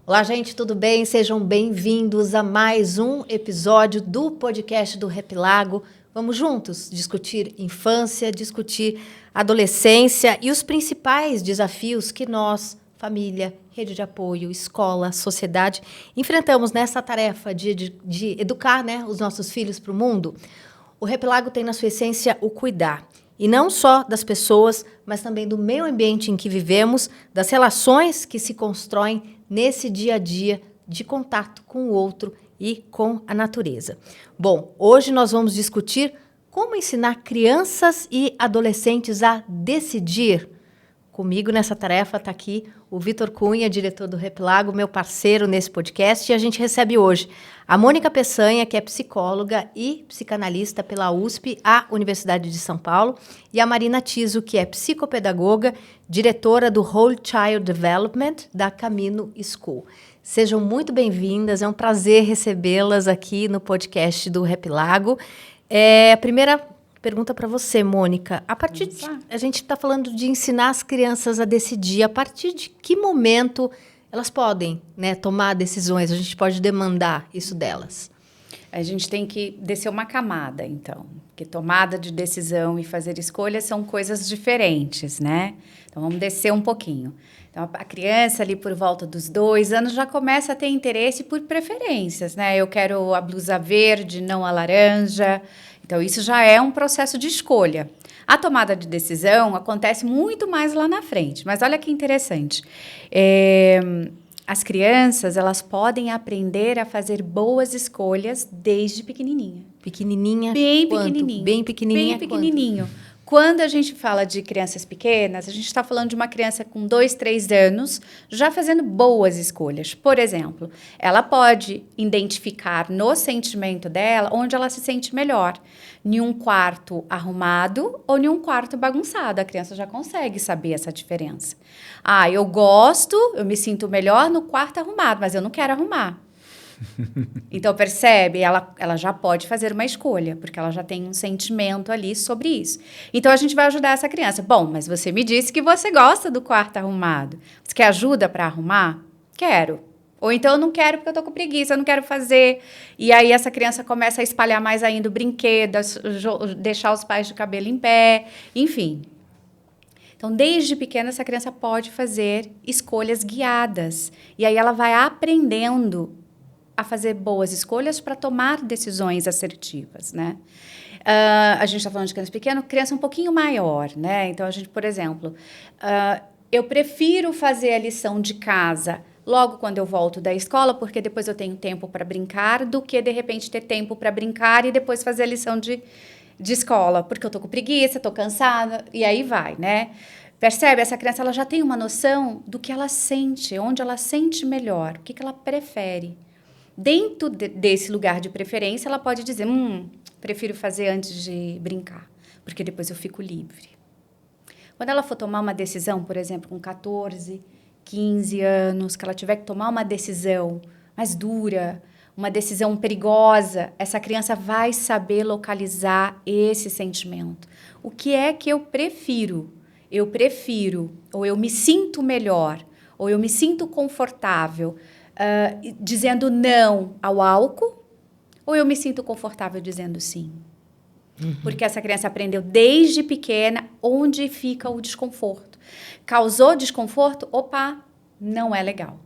Olá, gente, tudo bem? Sejam bem-vindos a mais um episódio do podcast do Repilago. Vamos juntos discutir infância, discutir adolescência e os principais desafios que nós, família, rede de apoio, escola, sociedade, enfrentamos nessa tarefa de educar, os nossos filhos para o mundo. O Repilago tem na sua essência o cuidar. E não só das pessoas, mas também do meio ambiente em que vivemos, das relações que se constroem nesse dia a dia de contato com o outro e com a natureza. Bom, hoje nós vamos discutir como ensinar crianças e adolescentes a decidir. Comigo nessa tarefa está aqui o Vitor Cunha, diretor do Repilago, meu parceiro nesse podcast, e a gente recebe hoje a Mônica Peçanha, que é psicóloga e psicanalista pela USP, a Universidade de São Paulo, e a Marina Tiso, que é psicopedagoga, diretora do Whole Child Development da Camino School. Sejam muito bem-vindas, é um prazer recebê-las aqui no podcast do Repilago. A primeira pergunta para você, Mônica. A gente está falando de ensinar as crianças a decidir. A partir de que momento elas podem, tomar decisões? A gente pode demandar isso delas? A gente tem que descer uma camada, então. Porque tomada de decisão e fazer escolhas são coisas diferentes, né? Então, vamos descer um pouquinho. Então, a criança ali por volta dos 2 anos já começa a ter interesse por preferências, né? Eu quero a blusa verde, não a laranja. Então, isso já é um processo de escolha. A tomada de decisão acontece muito mais lá na frente. Mas olha que interessante. As crianças, elas podem aprender a fazer boas escolhas desde pequenininha. Pequenininha? Bem quanto? pequenininho. Bem pequenininha? Bem pequenininho. Quando a gente fala de crianças pequenas, a gente está falando de uma criança com 2, 3 anos já fazendo boas escolhas. Por exemplo, ela pode identificar no sentimento dela onde ela se sente melhor. Em um quarto arrumado ou em um quarto bagunçado. A criança já consegue saber essa diferença. Eu me sinto melhor no quarto arrumado, mas eu não quero arrumar. Então, percebe? Ela já pode fazer uma escolha, porque ela já tem um sentimento ali sobre isso. Então, a gente vai ajudar essa criança. Bom, mas você me disse que você gosta do quarto arrumado. Você quer ajuda para arrumar? Quero. Ou então, eu não quero porque eu tô com preguiça, eu não quero fazer. E aí, essa criança começa a espalhar mais ainda o brinquedo, deixar os pais de cabelo em pé, enfim. Então, desde pequena, essa criança pode fazer escolhas guiadas. E aí, ela vai aprendendo a fazer boas escolhas para tomar decisões assertivas, né? A gente está falando de criança pequena, criança um pouquinho maior, né? Então, a gente, por exemplo, eu prefiro fazer a lição de casa logo quando eu volto da escola, porque depois eu tenho tempo para brincar, do que, de repente, ter tempo para brincar e depois fazer a lição de escola, porque eu tô com preguiça, tô cansada, e aí vai, né? Percebe? Essa criança ela já tem uma noção do que ela sente, onde ela sente melhor, o que ela prefere. Dentro desse lugar de preferência, ela pode dizer, prefiro fazer antes de brincar, porque depois eu fico livre. Quando ela for tomar uma decisão, por exemplo, com 14, 15 anos, que ela tiver que tomar uma decisão mais dura, uma decisão perigosa, essa criança vai saber localizar esse sentimento. O que é que eu prefiro? Eu prefiro, ou eu me sinto melhor, ou eu me sinto confortável dizendo não ao álcool, ou eu me sinto confortável dizendo sim? Uhum. Porque essa criança aprendeu desde pequena onde fica o desconforto. Causou desconforto? Opa, não é legal.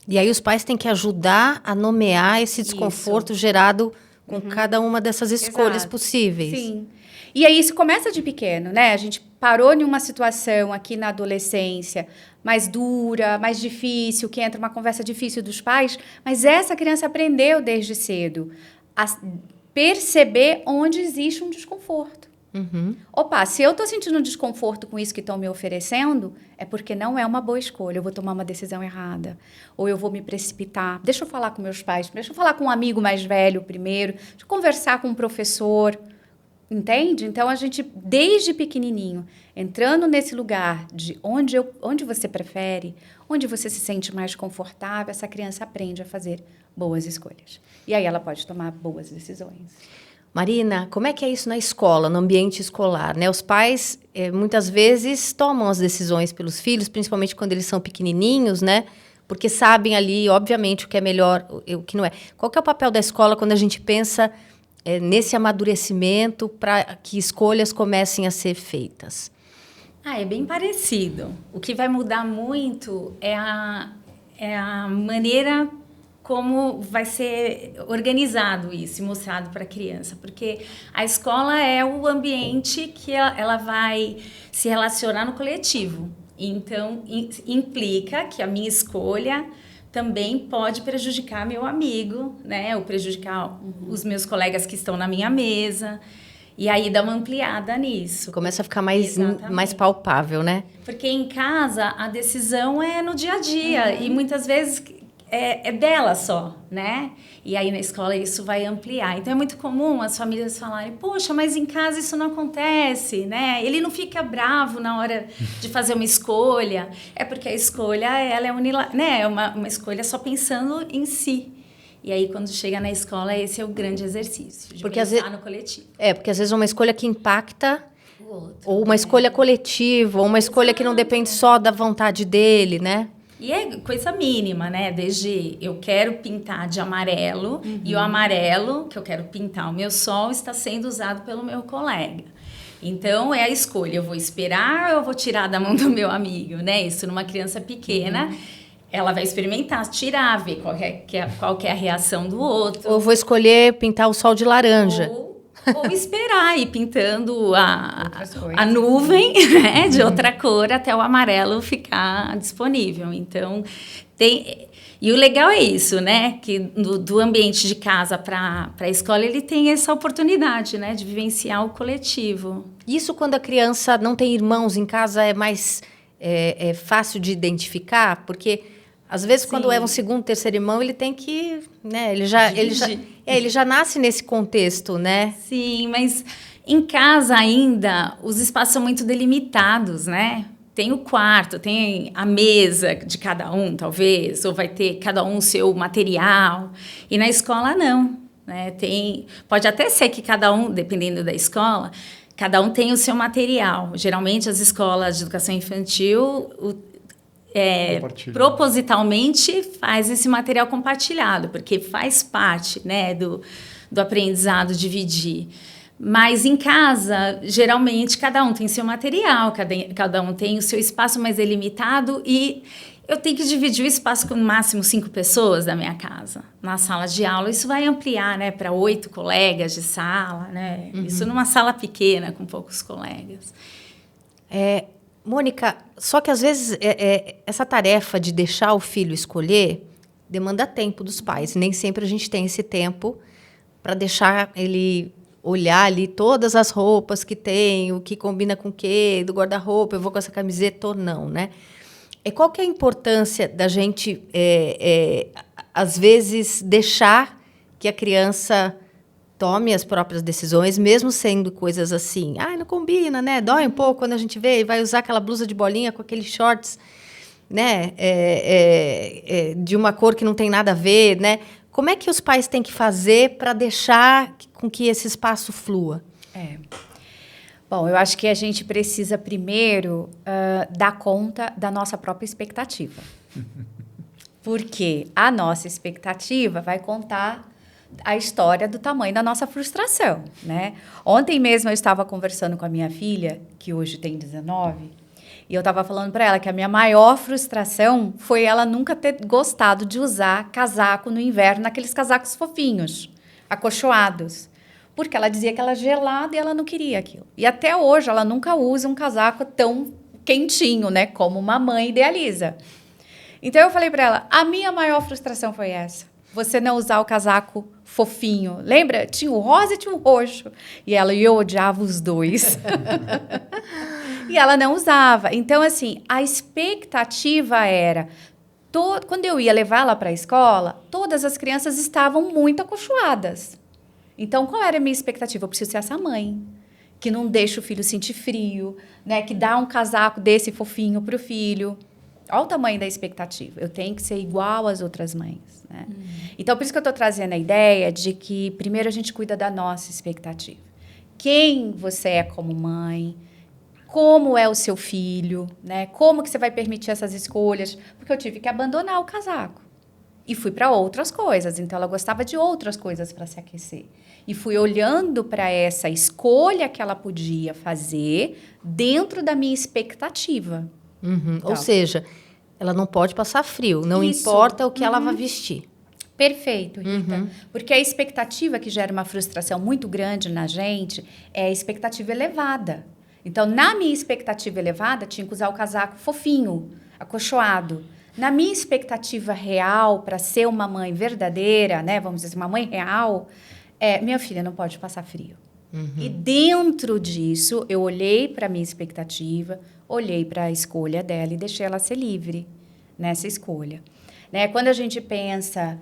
E aí os pais têm que ajudar a nomear esse desconforto gerado com cada uma dessas escolhas possíveis. Sim. E aí isso começa de pequeno, né? A gente parou em uma situação aqui na adolescência mais dura, mais difícil, que entra uma conversa difícil dos pais, mas essa criança aprendeu desde cedo a perceber onde existe um desconforto. Uhum. Opa, se eu estou sentindo desconforto com isso que estão me oferecendo, é porque não é uma boa escolha. Eu vou tomar uma decisão errada. Ou eu vou me precipitar. Deixa eu falar com meus pais. Deixa eu falar com um amigo mais velho primeiro. Deixa eu conversar com um professor. Entende? Então, a gente, desde pequenininho, entrando nesse lugar de onde você prefere, onde você se sente mais confortável, essa criança aprende a fazer boas escolhas. E aí ela pode tomar boas decisões. Marina, como é que é isso na escola, no ambiente escolar, né? Os pais, muitas vezes, tomam as decisões pelos filhos, principalmente quando eles são pequenininhos, né? porque sabem ali, obviamente, o que é melhor, o que não é. Qual que é o papel da escola quando a gente pensa nesse amadurecimento para que escolhas comecem a ser feitas? É bem parecido. O que vai mudar muito é a maneira como vai ser organizado isso e mostrado para a criança. Porque a escola é o ambiente que ela vai se relacionar no coletivo. Então, implica que a minha escolha também pode prejudicar meu amigo, né? Ou prejudicar os meus colegas que estão na minha mesa. E aí dá uma ampliada nisso. Começa a ficar mais palpável, né? Porque em casa a decisão é no dia a dia. E muitas vezes é dela só, né? E aí na escola isso vai ampliar. Então é muito comum as famílias falarem: poxa, mas em casa isso não acontece, né? Ele não fica bravo na hora de fazer uma escolha. É porque a escolha ela é né? É uma escolha só pensando em si. E aí, quando chega na escola, esse é o grande exercício, de pensar no coletivo. Porque às vezes é uma escolha que impacta o outro, ou uma escolha coletiva, ou uma escolha que não depende só da vontade dele, né? E é coisa mínima, né? Desde eu quero pintar de amarelo, e o amarelo que eu quero pintar o meu sol está sendo usado pelo meu colega. Então, é a escolha, eu vou esperar ou eu vou tirar da mão do meu amigo, né? Isso numa criança pequena... Ela vai experimentar, tirar, ver qual que é a reação do outro. Ou vou escolher pintar o sol de laranja. Ou esperar ir pintando a nuvem, né, de outra cor até o amarelo ficar disponível. Então, e o legal é isso, né? Que do ambiente de casa para a escola, ele tem essa oportunidade, né? De vivenciar o coletivo. Isso quando a criança não tem irmãos em casa é mais fácil de identificar? Porque... Às vezes, quando é um segundo, terceiro irmão, ele tem que... Né, ele já nasce nesse contexto, né? Sim, mas em casa ainda, os espaços são muito delimitados, né? Tem o quarto, tem a mesa de cada um, talvez, ou vai ter cada um o seu material. E na escola, não. Né? Pode até ser que cada um, dependendo da escola, cada um tem o seu material. Geralmente, as escolas de educação infantil... propositalmente faz esse material compartilhado, porque faz parte, né, do aprendizado dividir. Mas em casa, geralmente, cada um tem seu material, cada um tem o seu espaço mais delimitado e eu tenho que dividir o espaço com no máximo 5 pessoas da minha casa. Na sala de aula, isso vai ampliar, né, para 8 colegas de sala, né? Isso numa sala pequena, com poucos colegas. Mônica, só que às vezes essa tarefa de deixar o filho escolher demanda tempo dos pais. Nem sempre a gente tem esse tempo para deixar ele olhar ali todas as roupas que tem, o que combina com o quê, do guarda-roupa, eu vou com essa camiseta ou não, né? Qual que é a importância da gente, às vezes, deixar que a criança tome as próprias decisões, mesmo sendo coisas assim, não combina, né? Dói um pouco quando a gente vê e vai usar aquela blusa de bolinha com aqueles shorts, né? De uma cor que não tem nada a ver, né? Como é que os pais têm que fazer para deixar com que esse espaço flua? Bom, eu acho que a gente precisa primeiro dar conta da nossa própria expectativa. Porque a nossa expectativa vai contar a história do tamanho da nossa frustração, né? Ontem mesmo eu estava conversando com a minha filha, que hoje tem 19, e eu estava falando para ela que a minha maior frustração foi ela nunca ter gostado de usar casaco no inverno, aqueles casacos fofinhos, acolchoados. Porque ela dizia que ela era gelada e ela não queria aquilo. E até hoje ela nunca usa um casaco tão quentinho, né? Como uma mãe idealiza. Então eu falei para ela, a minha maior frustração foi essa. Você não usar o casaco fofinho. Lembra? Tinha o rosa e tinha o roxo. E eu odiava os dois. E ela não usava. Então, assim, a expectativa era... Quando eu ia levar ela para a escola, todas as crianças estavam muito acolchoadas. Então, qual era a minha expectativa? Eu preciso ser essa mãe, que não deixa o filho sentir frio, né? Que dá um casaco desse fofinho para o filho. Olha o tamanho da expectativa. Eu tenho que ser igual às outras mães, né? Então, por isso que eu estou trazendo a ideia de que, primeiro, a gente cuida da nossa expectativa. Quem você é como mãe, como é o seu filho, né? Como que você vai permitir essas escolhas? Porque eu tive que abandonar o casaco. E fui para outras coisas. Então, ela gostava de outras coisas para se aquecer. E fui olhando para essa escolha que ela podia fazer dentro da minha expectativa. Então. Ou seja, ela não pode passar frio, não importa o que ela vai vestir. Perfeito, Rita. Porque a expectativa que gera uma frustração muito grande na gente é a expectativa elevada. Então, na minha expectativa elevada, tinha que usar o casaco fofinho, acolchoado. Na minha expectativa real, para ser uma mãe verdadeira, né, vamos dizer, uma mãe real, minha filha não pode passar frio. E dentro disso, eu olhei para a minha expectativa, olhei para a escolha dela e deixei ela ser livre nessa escolha. Né? Quando a gente pensa,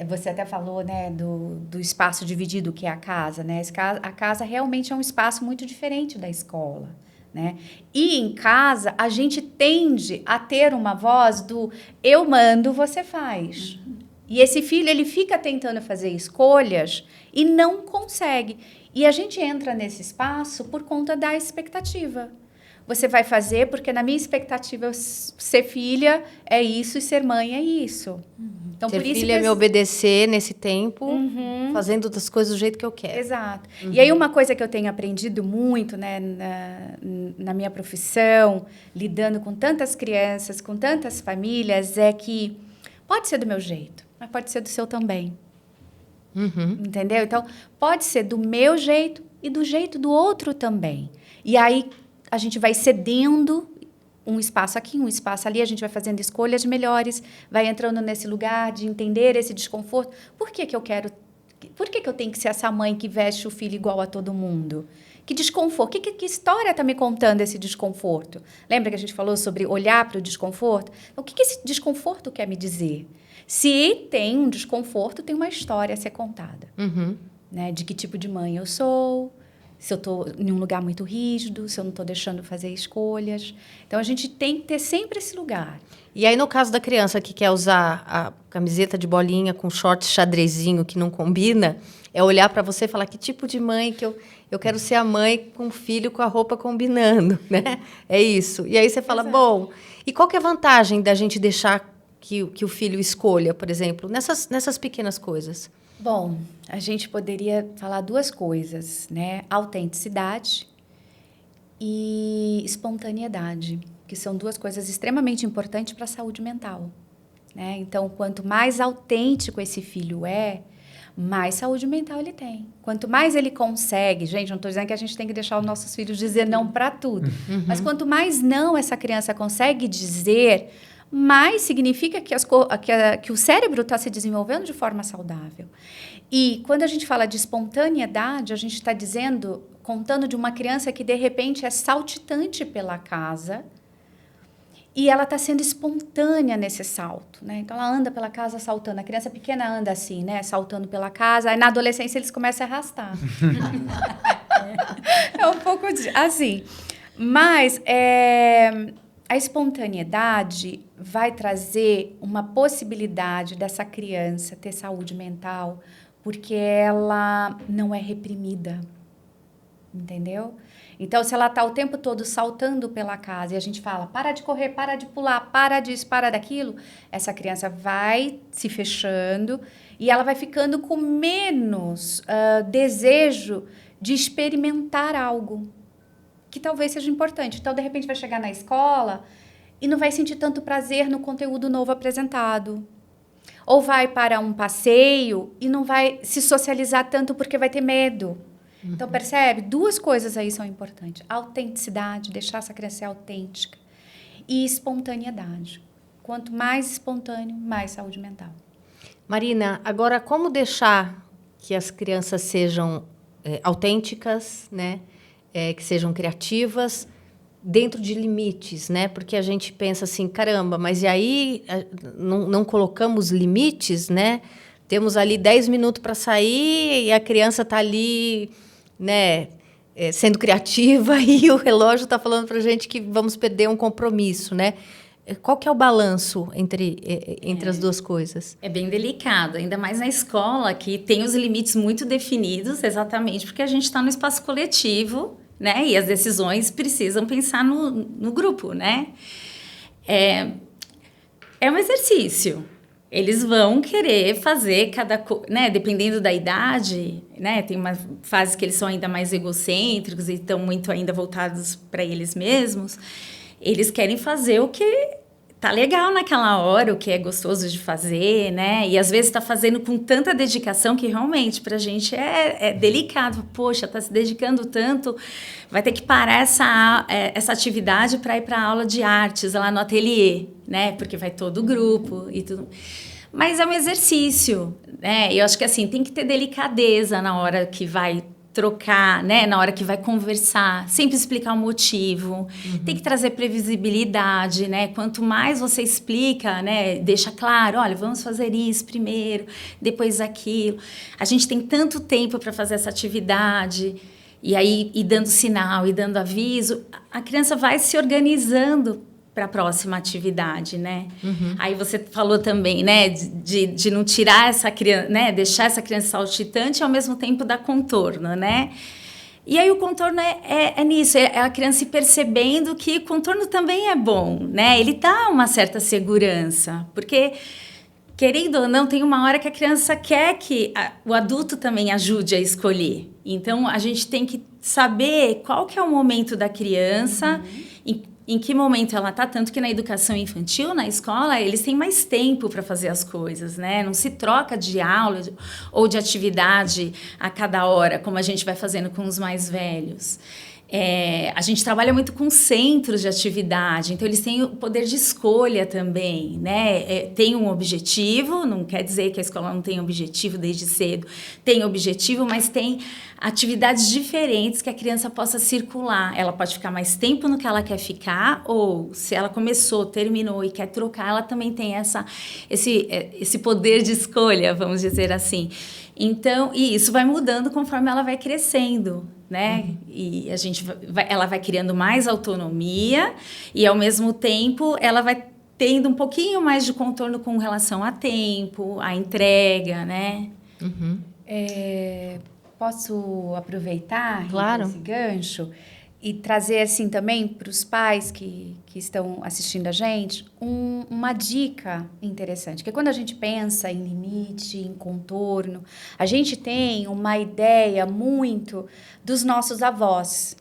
você até falou, né, do espaço dividido que é a casa, né? A casa realmente é um espaço muito diferente da escola. Né? E em casa, a gente tende a ter uma voz do eu mando, você faz. E esse filho, ele fica tentando fazer escolhas e não consegue. E a gente entra nesse espaço por conta da expectativa. Você vai fazer porque na minha expectativa ser filha é isso e ser mãe é isso. Então, ser por isso filha é me obedecer nesse tempo, fazendo as coisas do jeito que eu quero. Exato. E aí uma coisa que eu tenho aprendido muito, né, na minha profissão, lidando com tantas crianças, com tantas famílias, é que pode ser do meu jeito, mas pode ser do seu também. Entendeu? Então, pode ser do meu jeito e do jeito do outro também. E aí a gente vai cedendo um espaço aqui, um espaço ali, a gente vai fazendo escolhas melhores, vai entrando nesse lugar de entender esse desconforto. Por que eu tenho que ser essa mãe que veste o filho igual a todo mundo? Que desconforto? Que história está me contando esse desconforto? Lembra que a gente falou sobre olhar para o desconforto? Então, o que esse desconforto quer me dizer? Se tem um desconforto, tem uma história a ser contada. Né? De que tipo de mãe eu sou, se eu estou em um lugar muito rígido, se eu não estou deixando fazer escolhas. Então, a gente tem que ter sempre esse lugar. E aí, no caso da criança que quer usar a camiseta de bolinha com short xadrezinho que não combina, é olhar para você e falar que tipo de mãe que eu quero ser a mãe com o filho com a roupa combinando, né? É isso. E aí você fala, bom, e qual que é a vantagem da gente deixar que o filho escolha, por exemplo, nessas pequenas coisas? Bom, a gente poderia falar duas coisas, né? Autenticidade e espontaneidade, que são duas coisas extremamente importantes para a saúde mental, né? Então, quanto mais autêntico esse filho mais saúde mental ele tem. Quanto mais ele consegue... Gente, não estou dizendo que a gente tem que deixar os nossos filhos dizer não para tudo. Mas quanto mais não essa criança consegue dizer, mais significa que o cérebro está se desenvolvendo de forma saudável. E quando a gente fala de espontaneidade, a gente está contando de uma criança que, de repente, é saltitante pela casa e ela está sendo espontânea nesse salto, né? Então, ela anda pela casa saltando. A criança pequena anda assim, né? Saltando pela casa. Aí, na adolescência, eles começam a arrastar. É um pouco assim. Mas a espontaneidade vai trazer uma possibilidade dessa criança ter saúde mental porque ela não é reprimida, entendeu? Então, se ela está o tempo todo saltando pela casa e a gente fala, para de correr, para de pular, para disso, para daquilo, essa criança vai se fechando e ela vai ficando com menos desejo de experimentar algo que talvez seja importante. Então, de repente, vai chegar na escola e não vai sentir tanto prazer no conteúdo novo apresentado. Ou vai para um passeio e não vai se socializar tanto porque vai ter medo. Então, percebe? Duas coisas aí são importantes. Autenticidade, deixar essa criança ser autêntica. E espontaneidade. Quanto mais espontâneo, mais saúde mental. Marina, agora como deixar que as crianças sejam autênticas, né? Que sejam criativas, dentro de limites, né? Porque a gente pensa assim, caramba, mas e aí não colocamos limites, né? Temos ali 10 minutos para sair e a criança está ali, né, sendo criativa e o relógio está falando para a gente que vamos perder um compromisso, né? Qual que é o balanço entre as duas coisas? É bem delicado, ainda mais na escola, que tem os limites muito definidos, exatamente porque a gente está no espaço coletivo, né? E as decisões precisam pensar no grupo, né? É um exercício. Eles vão querer fazer cada coisa, né? Dependendo da idade, né? Tem uma fase que eles são ainda mais egocêntricos e estão muito ainda voltados para eles mesmos. Eles querem fazer o que tá legal naquela hora, o que é gostoso de fazer, né? E às vezes tá fazendo com tanta dedicação que realmente pra gente é delicado. Poxa, tá se dedicando tanto, vai ter que parar essa atividade para ir para aula de artes lá no ateliê, né? Porque vai todo o grupo e tudo. Mas é um exercício, né? Eu acho que assim, tem que ter delicadeza na hora que vai trocar, né? Na hora que vai conversar, sempre explicar o motivo, tem que trazer previsibilidade, né? Quanto mais você explica, né? Deixa claro, olha, vamos fazer isso primeiro, depois aquilo. A gente tem tanto tempo para fazer essa atividade, e aí, e dando sinal, e dando aviso, a criança vai se organizando para a próxima atividade, né? Aí você falou também, né, de não tirar essa criança, né, deixar essa criança saltitante e ao mesmo tempo dar contorno, né? E aí o contorno é nisso, é a criança se percebendo que o contorno também é bom, né? Ele dá uma certa segurança, porque querendo ou não, tem uma hora que a criança quer que o adulto também ajude a escolher. Então, a gente tem que saber qual que é o momento da criança, em que momento ela está, tanto que na educação infantil, na escola, eles têm mais tempo para fazer as coisas, né? Não se troca de aula ou de atividade a cada hora, como a gente vai fazendo com os mais velhos. A gente trabalha muito com centros de atividade, então eles têm o poder de escolha também, né? Tem um objetivo, não quer dizer que a escola não tem objetivo desde cedo, tem objetivo, mas tem atividades diferentes que a criança possa circular. Ela pode ficar mais tempo no que ela quer ficar, ou se ela começou, terminou e quer trocar, ela também tem esse poder de escolha, vamos dizer assim. Então, e isso vai mudando conforme ela vai crescendo, né? E ela vai criando mais autonomia e, ao mesmo tempo, ela vai tendo um pouquinho mais de contorno com relação a tempo, a entrega, né? Posso aproveitar Claro. esse gancho e trazer assim também para os pais que estão assistindo a gente uma dica interessante, que quando a gente pensa em limite, em contorno, a gente tem uma ideia muito dos nossos avós.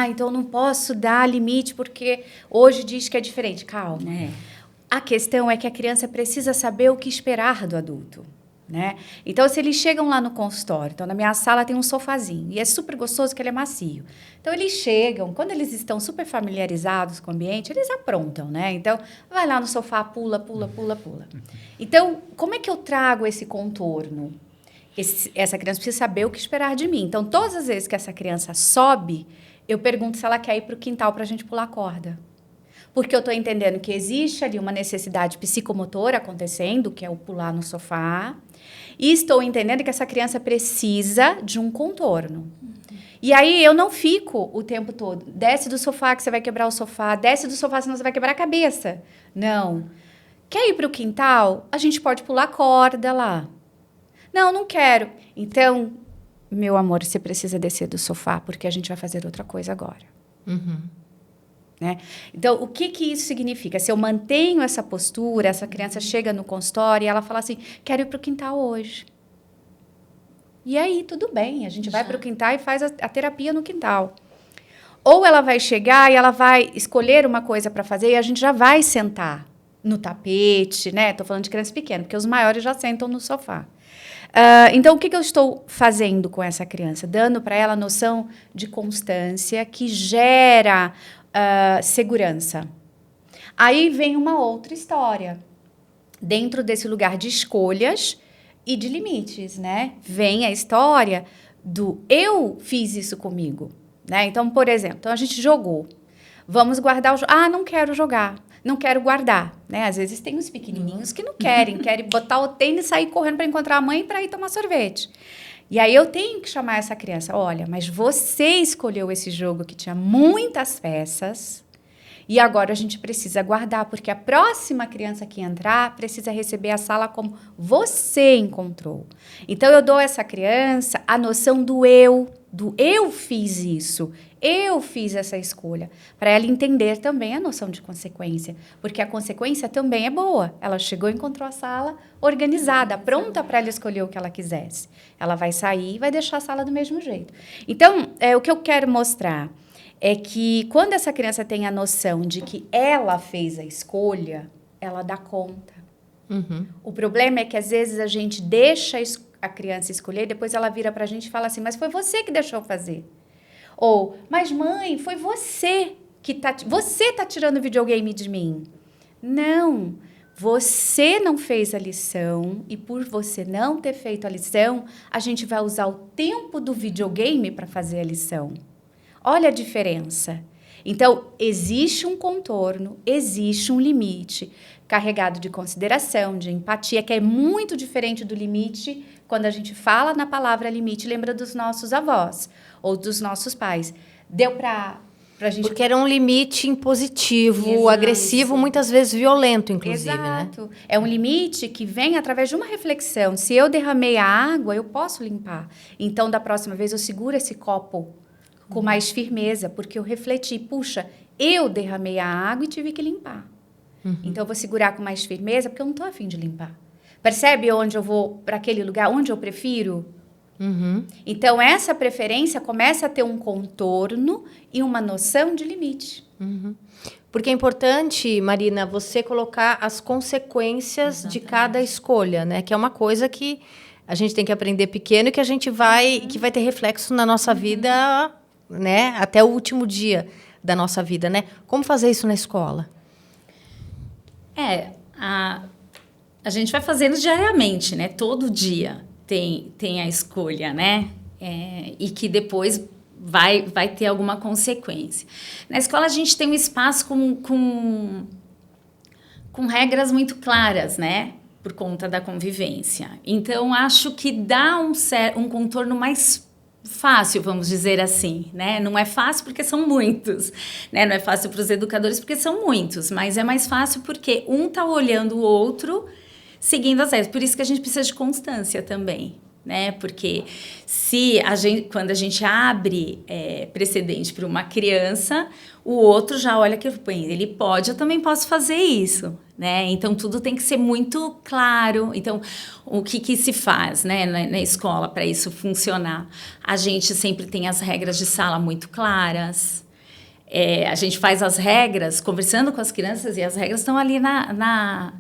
Então eu não posso dar limite porque hoje diz que é diferente. Calma. A questão é que a criança precisa saber o que esperar do adulto. Né? Então, se eles chegam lá no consultório, então na minha sala tem um sofazinho, e é super gostoso que ele é macio. Então, eles chegam, quando eles estão super familiarizados com o ambiente, eles aprontam, né? Então, vai lá no sofá, pula, pula, pula, pula. Então, como é que eu trago esse contorno? Essa criança precisa saber o que esperar de mim. Então, todas as vezes que essa criança sobe, eu pergunto se ela quer ir para o quintal para a gente pular corda. Porque eu estou entendendo que existe ali uma necessidade psicomotora acontecendo, que é o pular no sofá, e estou entendendo que essa criança precisa de um contorno. E aí eu não fico o tempo todo, desce do sofá que você vai quebrar o sofá, desce do sofá senão você vai quebrar a cabeça. Não. Quer ir para o quintal? A gente pode pular corda lá. Não, não quero. Então, meu amor, você precisa descer do sofá, porque a gente vai fazer outra coisa agora. Né? Então, o que isso significa? Se eu mantenho essa postura, essa criança chega no consultório e ela fala assim, quero ir para o quintal hoje. E aí, tudo bem, a gente vai para o quintal e faz a terapia no quintal. Ou ela vai chegar e ela vai escolher uma coisa para fazer e a gente já vai sentar no tapete, né? Estou falando de criança pequena, porque os maiores já sentam no sofá. Então, o que eu estou fazendo com essa criança? Dando para ela a noção de constância que gera segurança. Aí vem uma outra história. Dentro desse lugar de escolhas e de limites, né? Vem a história do eu fiz isso comigo. Né? Então, por exemplo, a gente jogou. Vamos guardar o jogo. Não quero jogar. Não quero guardar. Né? Às vezes tem uns pequenininhos que não querem botar o tênis e sair correndo para encontrar a mãe para ir tomar sorvete. E aí eu tenho que chamar essa criança, olha, mas você escolheu esse jogo que tinha muitas peças e agora a gente precisa guardar, porque a próxima criança que entrar precisa receber a sala como você encontrou. Então eu dou a essa criança a noção do eu, do eu fiz isso, eu fiz essa escolha, para ela entender também a noção de consequência, porque a consequência também é boa. Ela chegou e encontrou a sala organizada, pronta para ela escolher o que ela quisesse. Ela vai sair e vai deixar a sala do mesmo jeito. Então, o que eu quero mostrar é que quando essa criança tem a noção de que ela fez a escolha, ela dá conta. Uhum. O problema é que, às vezes, a gente deixa a criança escolher, depois ela vira para a gente e fala assim, mas foi você que deixou fazer. Ou, mas mãe, foi você que você tá tirando o videogame de mim. Não, você não fez a lição e por você não ter feito a lição, a gente vai usar o tempo do videogame para fazer a lição. Olha a diferença. Então, existe um contorno, existe um limite carregado de consideração, de empatia, que é muito diferente do limite quando a gente fala na palavra limite, lembra dos nossos avós ou dos nossos pais. Deu para a gente... Porque era um limite impositivo, Exato. agressivo, muitas vezes violento, inclusive, Exato. né? É um limite que vem através de uma reflexão. Se eu derramei a água, eu posso limpar. Então, da próxima vez, eu seguro esse copo com mais firmeza, porque eu refleti, puxa, eu derramei a água e tive que limpar. Então, eu vou segurar com mais firmeza, porque eu não estou a fim de limpar. Percebe onde eu vou para aquele lugar, onde eu prefiro? Uhum. Então, essa preferência começa a ter um contorno e uma noção de limite. Uhum. Porque é importante, Marina, você colocar as consequências de cada escolha, né? Que é uma coisa que a gente tem que aprender pequeno e que a gente que vai ter reflexo na nossa vida, né? Até o último dia da nossa vida, né? Como fazer isso na escola? A gente vai fazendo diariamente, né? Todo dia tem a escolha, né? E que depois vai ter alguma consequência. Na escola, a gente tem um espaço com regras muito claras, né? Por conta da convivência. Então, acho que dá um contorno mais fácil, vamos dizer assim, né? Não é fácil porque são muitos, né? Não é fácil para os educadores porque são muitos, mas é mais fácil porque um está olhando o outro, seguindo as regras. Por isso que a gente precisa de constância também, né? Porque quando a gente abre precedente para uma criança, o outro já olha que ele pode, eu também posso fazer isso, né? Então, tudo tem que ser muito claro. Então, o que se faz, né, na escola para isso funcionar? A gente sempre tem as regras de sala muito claras. A gente faz as regras conversando com as crianças e as regras estão ali na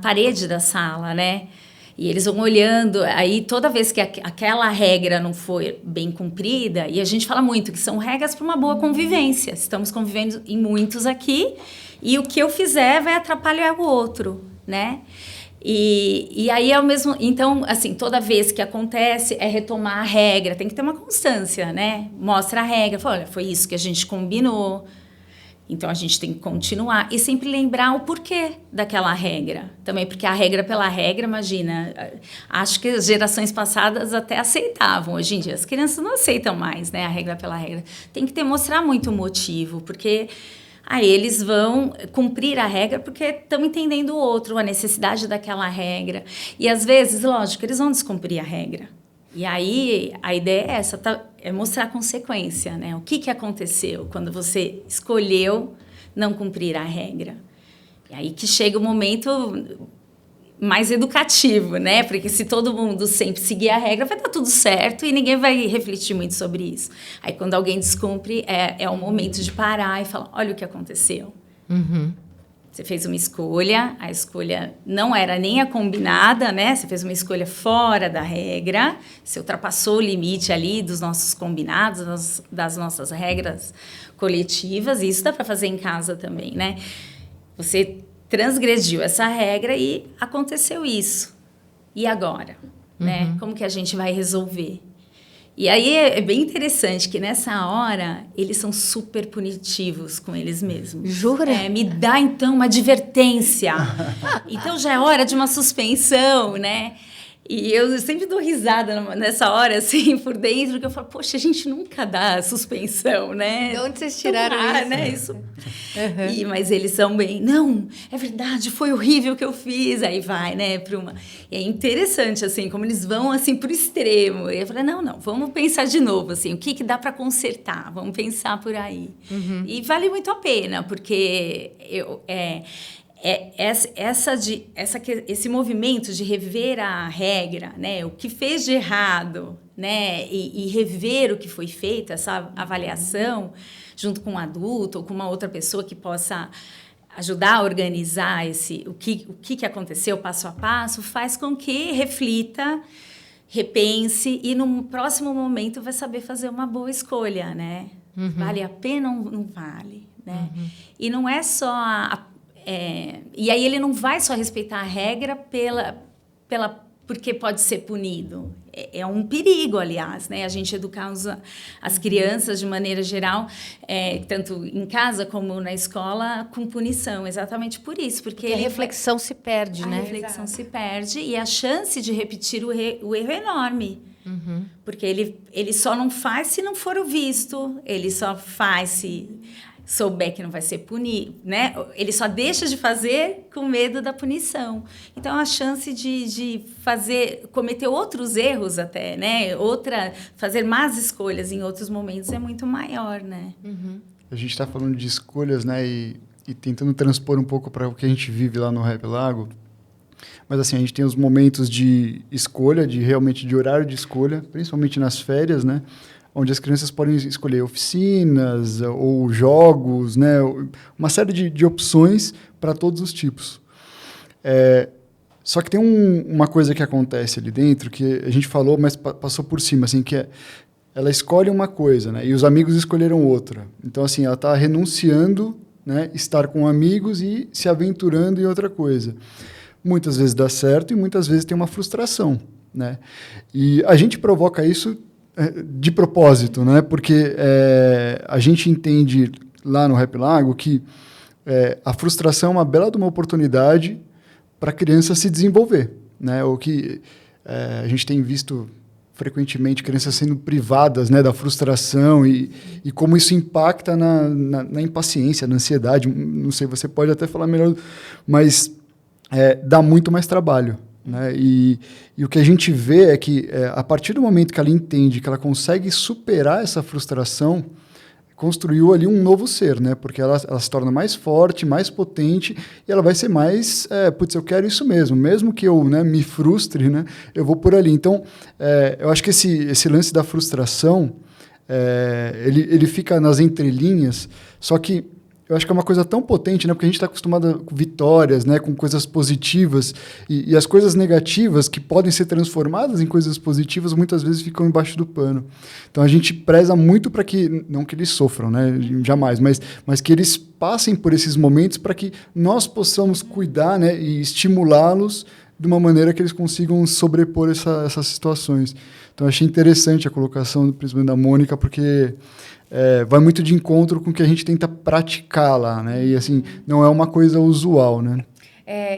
parede da sala, né? E eles vão olhando, aí toda vez que aquela regra não for bem cumprida, e a gente fala muito que são regras para uma boa convivência. Estamos convivendo em muitos aqui, e o que eu fizer vai atrapalhar o outro, né? E aí é o mesmo... Então, assim, toda vez que acontece, é retomar a regra. Tem que ter uma constância, né? Mostra a regra. Fala, olha, foi isso que a gente combinou. Então, a gente tem que continuar e sempre lembrar o porquê daquela regra. Também porque a regra pela regra, imagina, acho que as gerações passadas até aceitavam. Hoje em dia, as crianças não aceitam mais, né, a regra pela regra. Tem que mostrar muito o motivo, porque aí eles vão cumprir a regra porque estão entendendo o outro, a necessidade daquela regra. E, às vezes, lógico, eles vão descumprir a regra. E aí, a ideia é essa, é mostrar a consequência, né? O que aconteceu quando você escolheu não cumprir a regra. E aí que chega o momento mais educativo, né? Porque se todo mundo sempre seguir a regra, vai dar tudo certo e ninguém vai refletir muito sobre isso. Aí, quando alguém descumpre, é o momento de parar e falar, olha o que aconteceu. Uhum. Você fez uma escolha, a escolha não era nem a combinada, né? Você fez uma escolha fora da regra, você ultrapassou o limite ali dos nossos combinados, das nossas regras coletivas, e isso dá para fazer em casa também, né? Você transgrediu essa regra e aconteceu isso. E agora? Né? Como que a gente vai resolver? E aí é bem interessante que nessa hora eles são super punitivos com eles mesmos. Jura? Me dá então uma advertência. Então já é hora de uma suspensão, né? E eu sempre dou risada nessa hora, assim, por dentro, que eu falo, poxa, a gente nunca dá suspensão, né? De onde vocês tiraram isso? Né? Isso. Mas eles são bem, não, é verdade, foi horrível o que eu fiz. Aí vai, né, para uma... E é interessante, assim, como eles vão, assim, pro extremo. E eu falei, não, vamos pensar de novo, assim, o que dá para consertar? Vamos pensar por aí. E vale muito a pena, porque esse movimento de rever a regra, né, o que fez de errado, né, e rever o que foi feito, essa avaliação, junto com um adulto ou com uma outra pessoa que possa ajudar a organizar o que aconteceu passo a passo, faz com que reflita, repense e no próximo momento vai saber fazer uma boa escolha, né? Vale a pena ou não vale, né? E não é só e aí ele não vai só respeitar a regra porque pode ser punido. É um perigo, aliás, né? A gente educar as crianças de maneira geral, tanto em casa como na escola, com punição, exatamente por isso. Porque a reflexão se perde, né? A reflexão se perde e a chance de repetir o erro é enorme. Porque ele só não faz se não for o visto, ele só faz se souber que não vai ser punido, né? Ele só deixa de fazer com medo da punição. Então, a chance de cometer outros erros até, né? Fazer más escolhas em outros momentos é muito maior, né? A gente está falando de escolhas, né? E tentando transpor um pouco para o que a gente vive lá no Rap Lago. Mas, assim, a gente tem os momentos de escolha, realmente de horário de escolha, principalmente nas férias, né? Onde as crianças podem escolher oficinas ou jogos, né? Uma série de opções para todos os tipos. Só que tem uma coisa que acontece ali dentro, que a gente falou, mas passou por cima, assim, que ela escolhe uma coisa, né? E os amigos escolheram outra. Então, assim, ela está renunciando, né? Estar com amigos e se aventurando em outra coisa. Muitas vezes dá certo e muitas vezes tem uma frustração, né? E a gente provoca isso de propósito, né? Porque a gente entende lá no Rap Lago que a frustração é uma bela de uma oportunidade para a criança se desenvolver, né? O que a gente tem visto frequentemente crianças sendo privadas, né, da frustração e como isso impacta na impaciência, na ansiedade. Não sei, você pode até falar melhor, mas dá muito mais trabalho. Né? E o que a gente vê é que, a partir do momento que ela entende que ela consegue superar essa frustração, construiu ali um novo ser, né? Porque ela se torna mais forte, mais potente, e ela vai ser mais, eu quero isso mesmo que eu, né, me frustre, né, eu vou por ali. Então, eu acho que esse lance da frustração, ele fica nas entrelinhas, só que eu acho que é uma coisa tão potente, né? Porque a gente está acostumado com vitórias, né? Com coisas positivas. E as coisas negativas, que podem ser transformadas em coisas positivas, muitas vezes ficam embaixo do pano. Então, a gente preza muito para que... Não que eles sofram, né? Jamais. Mas que eles passem por esses momentos para que nós possamos cuidar, né? E estimulá-los de uma maneira que eles consigam sobrepor essas situações. Então, achei interessante a colocação, principalmente da Mônica, porque... vai muito de encontro com o que a gente tenta praticar lá, né? E, assim, não é uma coisa usual, né?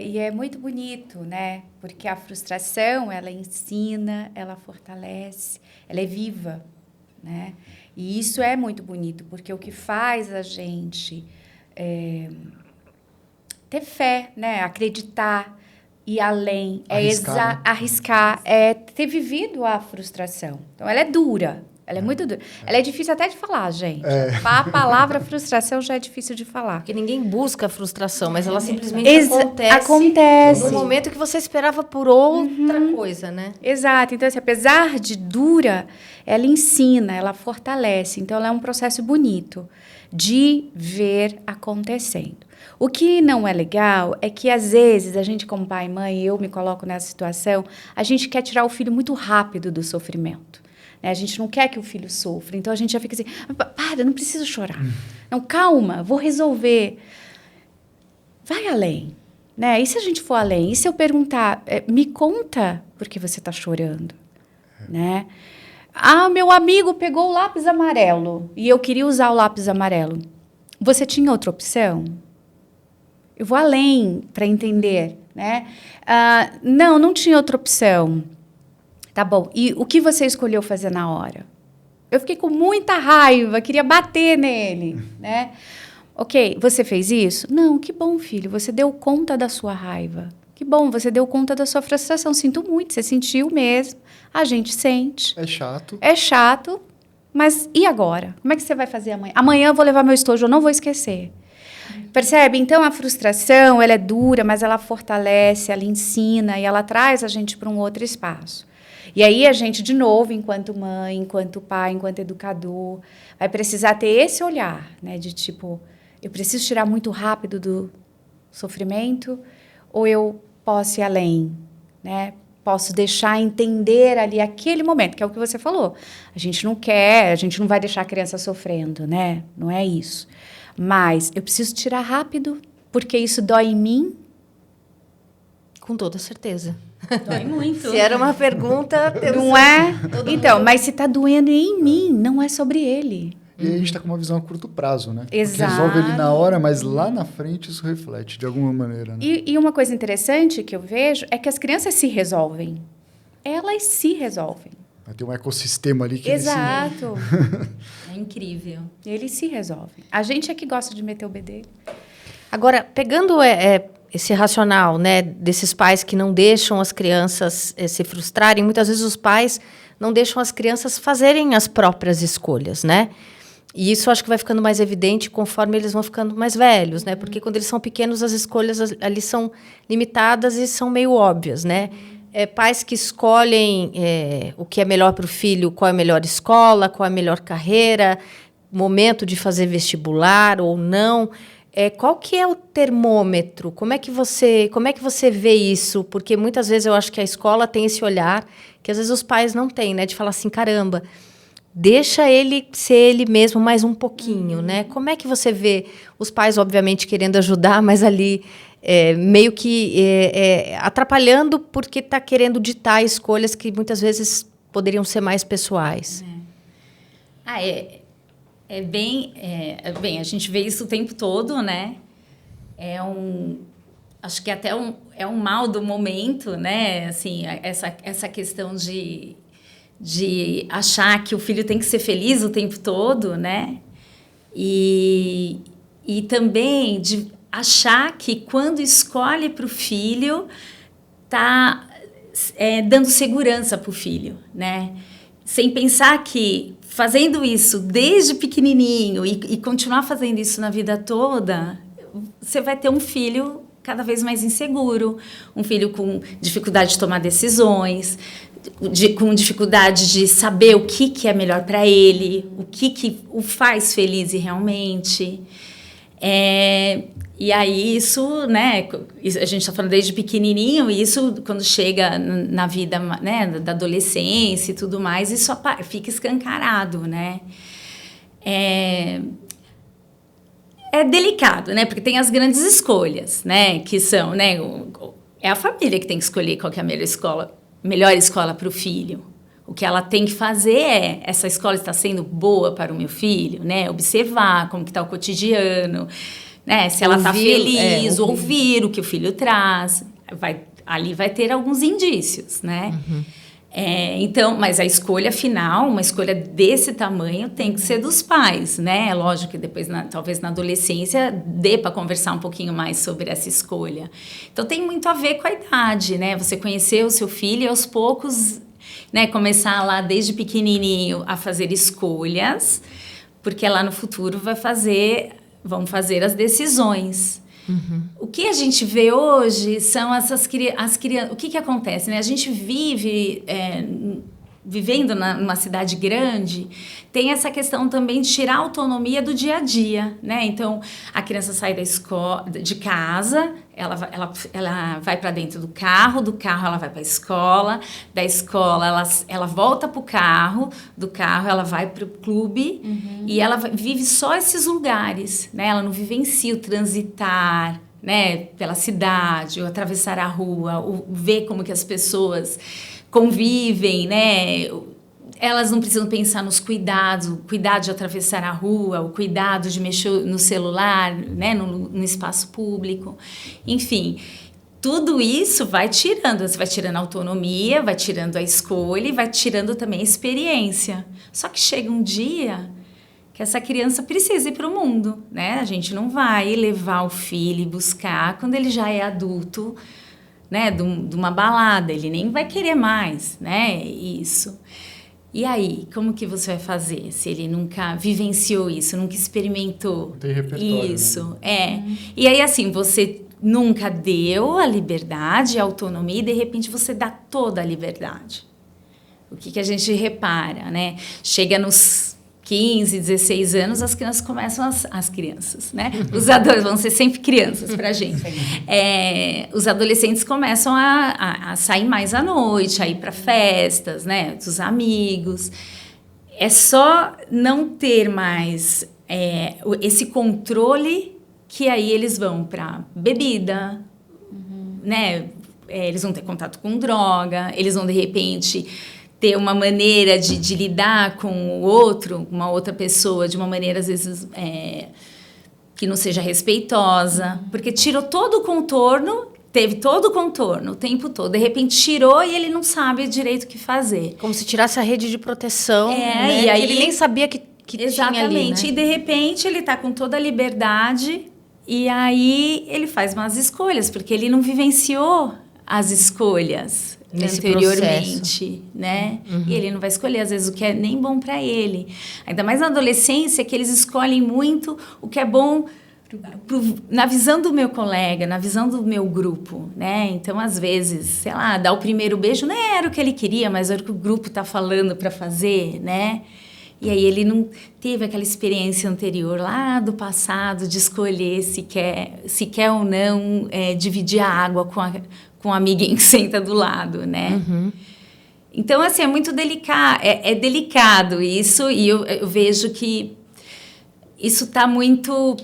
E é muito bonito, né? Porque a frustração, ela ensina, ela fortalece, ela é viva, né? E isso é muito bonito, porque o que faz a gente ter fé, né? Acreditar, ir além, arriscar, ter vivido a frustração. Então, ela é dura. Ela é muito dura. Ela é difícil até de falar, gente. A palavra frustração já é difícil de falar. Porque ninguém busca a frustração, mas ela simplesmente acontece no momento que você esperava por outra coisa, né? Exato. Então, assim, apesar de dura, ela ensina, ela fortalece. Então, ela é um processo bonito de ver acontecendo. O que não é legal é que, às vezes, a gente, como pai e mãe, eu me coloco nessa situação, a gente quer tirar o filho muito rápido do sofrimento. A gente não quer que o filho sofra. Então, a gente já fica assim, para, não preciso chorar. Não, calma, vou resolver. Vai além. Né? E se a gente for além? E se eu perguntar, me conta por que você está chorando? Né? Meu amigo pegou o lápis amarelo e eu queria usar o lápis amarelo. Você tinha outra opção? Eu vou além para entender né? Não tinha outra opção. Tá bom, e o que você escolheu fazer na hora? Eu fiquei com muita raiva, queria bater nele, né? Ok, você fez isso? Não, que bom, filho, você deu conta da sua raiva. Que bom, você deu conta da sua frustração. Sinto muito, você sentiu mesmo. A gente sente. É chato. É chato, mas e agora? Como é que você vai fazer amanhã? Amanhã eu vou levar meu estojo, eu não vou esquecer. Percebe? Então, a frustração, ela é dura, mas ela fortalece, ela ensina e ela traz a gente para um outro espaço. E aí a gente, de novo, enquanto mãe, enquanto pai, enquanto educador, vai precisar ter esse olhar, né? De tipo, eu preciso tirar muito rápido do sofrimento ou eu posso ir além, né? Posso deixar entender ali aquele momento, que é o que você falou. A gente não vai deixar a criança sofrendo, né? Não é isso. Mas eu preciso tirar rápido, porque isso dói em mim. Com toda certeza. Dói muito. Se era uma pergunta... Não é? Então, mas se está doendo em mim, não é sobre ele. E aí a gente está com uma visão a curto prazo, né? Exato. Resolve ele na hora, mas lá na frente isso reflete de alguma maneira, né? E uma coisa interessante que eu vejo é que as crianças se resolvem. Elas se resolvem. Vai ter um ecossistema ali que Exato. É incrível. Eles se resolvem. A gente é que gosta de meter o bedelho. Agora, pegando esse racional, né, desses pais que não deixam as crianças se frustrarem, muitas vezes os pais não deixam as crianças fazerem as próprias escolhas, né? E isso acho que vai ficando mais evidente conforme eles vão ficando mais velhos, né? Porque quando eles são pequenos, as escolhas ali são limitadas e são meio óbvias, né? Pais que escolhem o que é melhor para o filho, qual é a melhor escola, qual é a melhor carreira, momento de fazer vestibular ou não. Qual que é o termômetro? Como é que você vê isso? Porque muitas vezes eu acho que a escola tem esse olhar que às vezes os pais não têm, né? De falar assim, caramba, deixa ele ser ele mesmo mais um pouquinho, né? Como é que você vê os pais, obviamente, querendo ajudar, mas ali meio que atrapalhando porque está querendo ditar escolhas que muitas vezes poderiam ser mais pessoais? Bem, a gente vê isso o tempo todo, né? Acho que até é um mal do momento, né? Assim, essa questão de achar que o filho tem que ser feliz o tempo todo, né? E também de achar que quando escolhe para o filho, tá dando segurança para o filho, né? Sem pensar que fazendo isso desde pequenininho e continuar fazendo isso na vida toda, você vai ter um filho cada vez mais inseguro, um filho com dificuldade de tomar decisões, com dificuldade de saber o que é melhor para ele, o que o faz feliz realmente. E aí isso, né, a gente está falando desde pequenininho, e isso quando chega na vida, né, da adolescência e tudo mais, isso fica escancarado, né? É delicado, né, porque tem as grandes escolhas, né, que são, né, é a família que tem que escolher qual que é a melhor escola para o filho. O que ela tem que fazer essa escola está sendo boa para o meu filho, né, observar como que está o cotidiano, né? Se ela está feliz, ouvir o que o filho traz, ali vai ter alguns indícios, né? Uhum. Então, mas a escolha final, uma escolha desse tamanho, tem que ser dos pais, né? Lógico que depois, talvez na adolescência, dê para conversar um pouquinho mais sobre essa escolha. Então, tem muito a ver com a idade, né? Você conhecer o seu filho e aos poucos, né, começar lá desde pequenininho a fazer escolhas, porque lá no futuro vão fazer as decisões. Uhum. O que a gente vê hoje são as crianças... O que acontece, né? A gente vivendo numa cidade grande, tem essa questão também de tirar a autonomia do dia a dia, né? Então, a criança sai de casa, ela vai para dentro do carro ela vai para a escola, da escola ela volta para o carro, do carro ela vai para o clube, uhum, e ela vive só esses lugares, né? Ela não vivencia o transitar, né, pela cidade, ou atravessar a rua, ou ver como que as pessoas convivem, né? Elas não precisam pensar nos cuidados, o cuidado de atravessar a rua, o cuidado de mexer no celular, né? no espaço público. Enfim, tudo isso vai tirando. Você vai tirando a autonomia, vai tirando a escolha e vai tirando também a experiência. Só que chega um dia que essa criança precisa ir para o mundo, né? A gente não vai levar o filho e buscar quando ele já é adulto, né? De uma balada, ele nem vai querer mais, né? Isso. E aí, como que você vai fazer se ele nunca vivenciou isso, nunca experimentou? Não tem repertório, isso, né? E aí, assim, você nunca deu a liberdade, a autonomia, e de repente você dá toda a liberdade. O que a gente repara, né? Chega nos 15, 16 anos, as crianças começam as crianças, né? Os adolescentes vão ser sempre crianças pra gente. Os adolescentes começam a sair mais à noite, a ir para festas, né? Dos amigos. É só não ter mais esse controle que aí eles vão para bebida, né? Eles vão ter contato com droga, eles vão, de repente, ter uma maneira de lidar com o outro, uma outra pessoa, de uma maneira, às vezes, que não seja respeitosa, porque tirou todo o contorno, teve todo o contorno o tempo todo, de repente tirou e ele não sabe direito o que fazer. Como se tirasse a rede de proteção, né? E aí ele nem sabia que exatamente, tinha ali, né? E de repente ele está com toda a liberdade e aí ele faz más escolhas, porque ele não vivenciou as escolhas nesse anteriormente, processo, né? E ele não vai escolher, às vezes, o que é nem bom para ele. Ainda mais na adolescência, que eles escolhem muito o que é bom na visão do meu colega, na visão do meu grupo, né? Então, às vezes, sei lá, dar o primeiro beijo não era o que ele queria, mas era o que o grupo tá falando para fazer, né? E aí ele não teve aquela experiência anterior lá do passado de escolher se quer ou não dividir a água com a amiguinha que senta do lado, né? Então, assim, é muito delicado, é delicado isso, e eu vejo que isso está muito...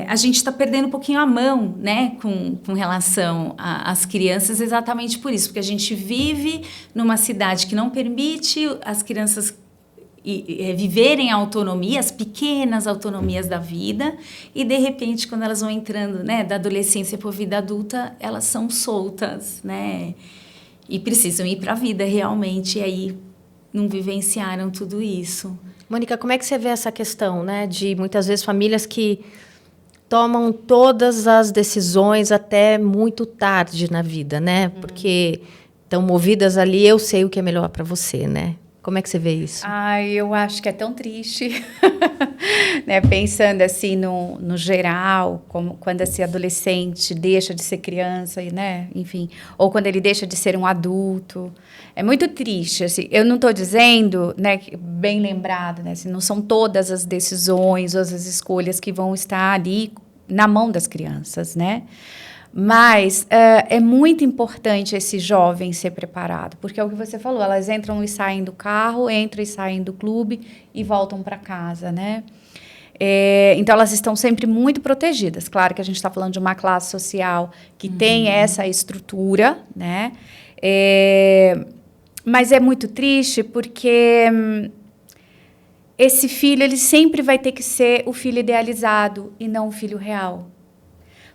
a gente está perdendo um pouquinho a mão, né, com relação às crianças, exatamente por isso, porque a gente vive numa cidade que não permite as crianças viverem a autonomia, as pequenas autonomias da vida, e de repente, quando elas vão entrando, né, da adolescência para a vida adulta, elas são soltas, né, e precisam ir para a vida realmente, e aí não vivenciaram tudo isso. Mônica, como é que você vê essa questão, né, de muitas vezes famílias que tomam todas as decisões até muito tarde na vida, né? Porque estão movidas ali, eu sei o que é melhor para você, né? Como é que você vê isso? Eu acho que é tão triste, né? Pensando assim no geral, como quando esse adolescente deixa de ser criança, né? Enfim, ou quando ele deixa de ser um adulto. É muito triste, assim. Eu não estou dizendo, né, bem lembrado, né, assim, não são todas as decisões ou as escolhas que vão estar ali na mão das crianças, né? Mas é muito importante esse jovem ser preparado, porque é o que você falou, elas entram e saem do carro, entram e saem do clube e voltam para casa, né? Então, elas estão sempre muito protegidas. Claro que a gente está falando de uma classe social que tem essa estrutura, né? Mas é muito triste porque esse filho ele sempre vai ter que ser o filho idealizado e não o filho real.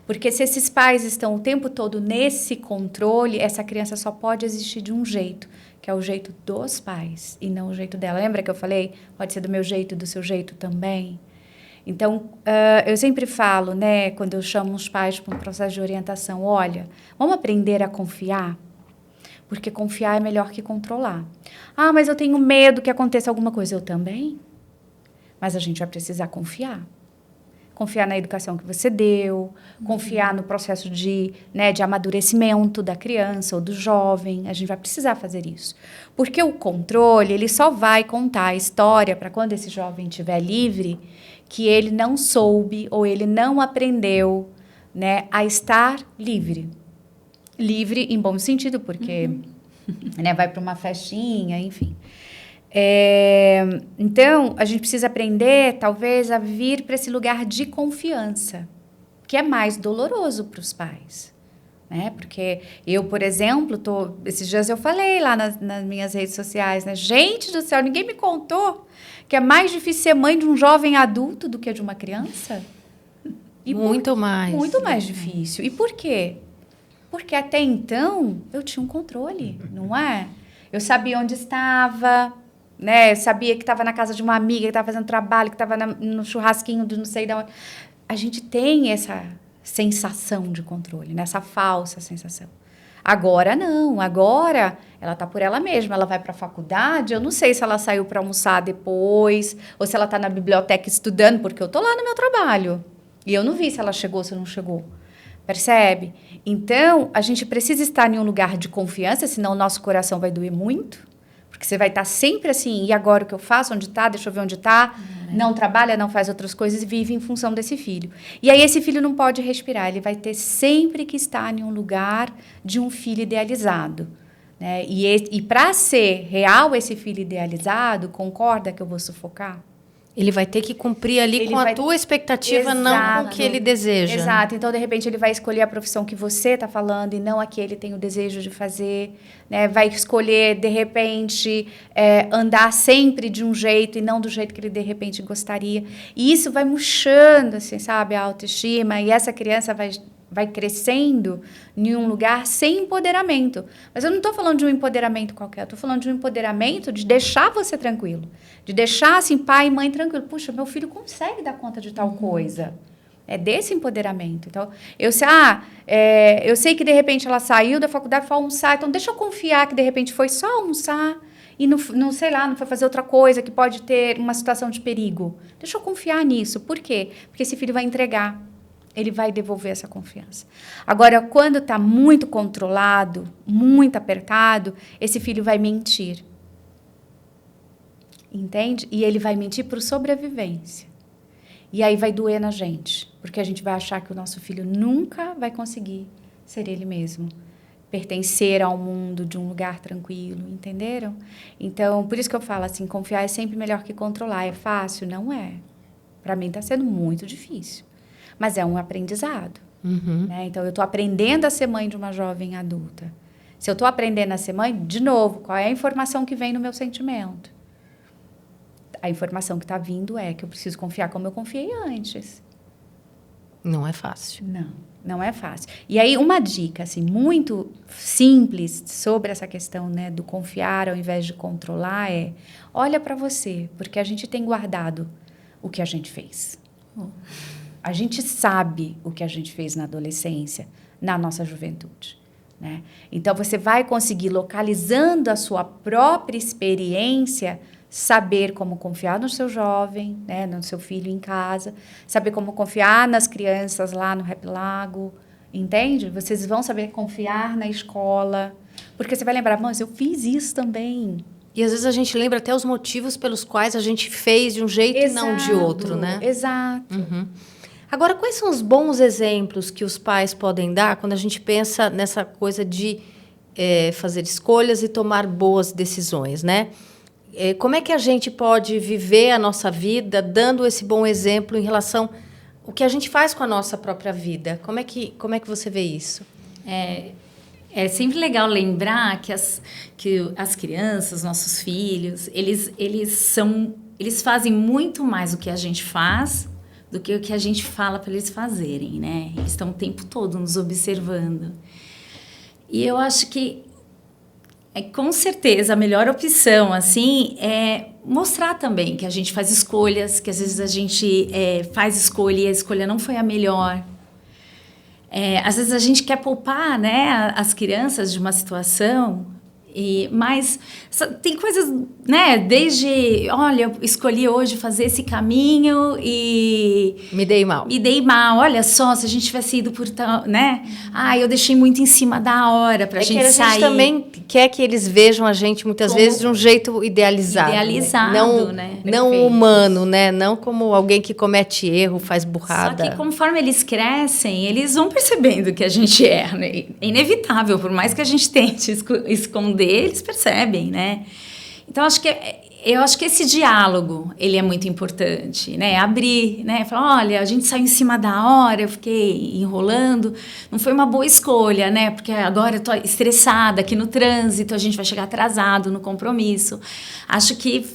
Porque se esses pais estão o tempo todo nesse controle, essa criança só pode existir de um jeito, que é o jeito dos pais e não o jeito dela. Lembra que eu falei? Pode ser do meu jeito e do seu jeito também. Então, eu sempre falo, né, quando eu chamo os pais para um processo de orientação, olha, vamos aprender a confiar? Porque confiar é melhor que controlar. Ah, mas eu tenho medo que aconteça alguma coisa. Eu também. Mas a gente vai precisar confiar. Confiar na educação que você deu, confiar no processo de amadurecimento da criança ou do jovem. A gente vai precisar fazer isso. Porque o controle, ele só vai contar a história para quando esse jovem estiver livre, que ele não soube ou ele não aprendeu, né, a estar livre. Livre em bom sentido, porque né, vai para uma festinha, enfim. Então, a gente precisa aprender, talvez, a vir para esse lugar de confiança, que é mais doloroso para os pais. Né? Porque eu, por exemplo, esses dias eu falei lá nas minhas redes sociais, né? Gente do céu, ninguém me contou que é mais difícil ser mãe de um jovem adulto do que de uma criança. E Muito mais. Muito mais difícil. E por quê? Porque até então eu tinha um controle, não é? Eu sabia onde estava, né? Eu sabia que estava na casa de uma amiga, que estava fazendo trabalho, que estava no churrasquinho de não sei de onde. A gente tem essa sensação de controle, né? Essa falsa sensação. Agora não, agora ela está por ela mesma, ela vai para a faculdade, eu não sei se ela saiu para almoçar depois, ou se ela está na biblioteca estudando, porque eu estou lá no meu trabalho. E eu não vi se ela chegou, se não chegou. Percebe? Então, a gente precisa estar em um lugar de confiança, senão o nosso coração vai doer muito. Porque você vai estar sempre assim, e agora o que eu faço? Onde está? Deixa eu ver onde está. Não trabalha, não faz outras coisas e vive em função desse filho. E aí esse filho não pode respirar, ele vai ter sempre que estar em um lugar de um filho idealizado. Né? E para ser real esse filho idealizado, concorda que eu vou sufocar? Ele vai ter que cumprir ali com a tua expectativa, não com o que ele deseja. Exato. Então, de repente, ele vai escolher a profissão que você está falando e não a que ele tem o desejo de fazer. Né? Vai escolher, de repente, andar sempre de um jeito e não do jeito que ele, de repente, gostaria. E isso vai murchando, assim, sabe, a autoestima. E essa criança vai crescendo em um lugar sem empoderamento. Mas eu não estou falando de um empoderamento qualquer, eu estou falando de um empoderamento de deixar você tranquilo, de deixar, assim, pai e mãe tranquilo. Puxa, meu filho consegue dar conta de tal coisa. É desse empoderamento. Então, eu sei que, de repente, ela saiu da faculdade e foi almoçar, então deixa eu confiar que, de repente, foi só almoçar e não sei lá, não foi fazer outra coisa que pode ter uma situação de perigo. Deixa eu confiar nisso. Por quê? Porque esse filho vai entregar. Ele vai devolver essa confiança. Agora, quando está muito controlado, muito apertado, esse filho vai mentir. Entende? E ele vai mentir por sobrevivência. E aí vai doer na gente, porque a gente vai achar que o nosso filho nunca vai conseguir ser ele mesmo, pertencer ao mundo de um lugar tranquilo, entenderam? Então, por isso que eu falo assim, confiar é sempre melhor que controlar. É fácil? Não é. Para mim está sendo muito difícil. Mas é um aprendizado. Né? Então, eu estou aprendendo a ser mãe de uma jovem adulta. Se eu estou aprendendo a ser mãe, de novo, qual é a informação que vem no meu sentimento? A informação que está vindo é que eu preciso confiar como eu confiei antes. Não é fácil. Não é fácil. E aí, uma dica assim, muito simples sobre essa questão, né, do confiar ao invés de controlar é: olha para você, porque a gente tem guardado o que a gente fez. A gente sabe o que a gente fez na adolescência, na nossa juventude. Né? Então, você vai conseguir, localizando a sua própria experiência, saber como confiar no seu jovem, né, no seu filho em casa, saber como confiar nas crianças lá no Happy Lago, entende? Vocês vão saber confiar na escola, porque você vai lembrar, mas eu fiz isso também. E às vezes a gente lembra até os motivos pelos quais a gente fez de um jeito e não de outro, né? Exato. Agora, quais são os bons exemplos que os pais podem dar quando a gente pensa nessa coisa de fazer escolhas e tomar boas decisões, né? Como é que a gente pode viver a nossa vida dando esse bom exemplo em relação ao que a gente faz com a nossa própria vida? Como é que você vê isso? É sempre legal lembrar que as crianças, nossos filhos, eles fazem muito mais o que a gente faz do que o que a gente fala para eles fazerem, né? Eles estão o tempo todo nos observando. E eu acho que, com certeza, a melhor opção, assim, é mostrar também que a gente faz escolhas, que às vezes a gente faz escolha e a escolha não foi a melhor. Às vezes a gente quer poupar, né, as crianças de uma situação, mas tem coisas, né, desde, olha, eu escolhi hoje fazer esse caminho e... Me dei mal. Olha só, se a gente tivesse ido por tal, né? Eu deixei muito em cima da hora pra gente sair. A gente também quer que eles vejam a gente, muitas vezes, de um jeito idealizado. Né? Não humano, né? Não como alguém que comete erro, faz burrada. Só que conforme eles crescem, eles vão percebendo que a gente erra, né? É inevitável, por mais que a gente tente esconder, eles percebem, né? Então, eu acho que esse diálogo, ele é muito importante, né? Abrir, né? Falar, olha, a gente saiu em cima da hora, eu fiquei enrolando, não foi uma boa escolha, né? Porque agora eu tô estressada aqui no trânsito, a gente vai chegar atrasado no compromisso. Acho que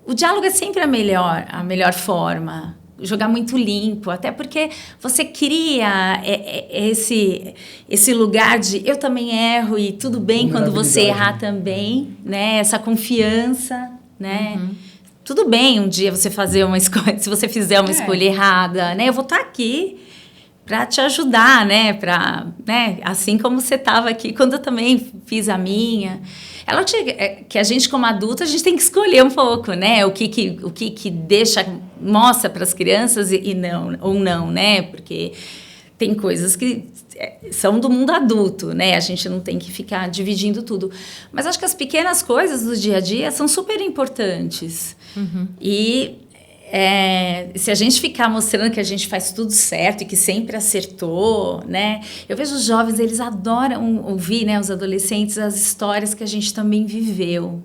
o diálogo é sempre a melhor forma, jogar muito limpo, até porque você cria esse lugar de eu também erro e tudo bem quando você errar também, né? Essa confiança, né? Tudo bem um dia você fazer uma escolha, se você fizer uma escolha errada, né? Eu vou estar aqui para te ajudar, né? Né? Assim como você estava aqui quando eu também fiz a minha. Ela que a gente, como adulta, a gente tem que escolher um pouco, né? O que mostra para as crianças e não, ou não, né? Porque tem coisas que são do mundo adulto, né? A gente não tem que ficar dividindo tudo. Mas acho que as pequenas coisas do dia a dia são super importantes. E se a gente ficar mostrando que a gente faz tudo certo e que sempre acertou, né? Eu vejo os jovens, eles adoram ouvir, né, os adolescentes, as histórias que a gente também viveu.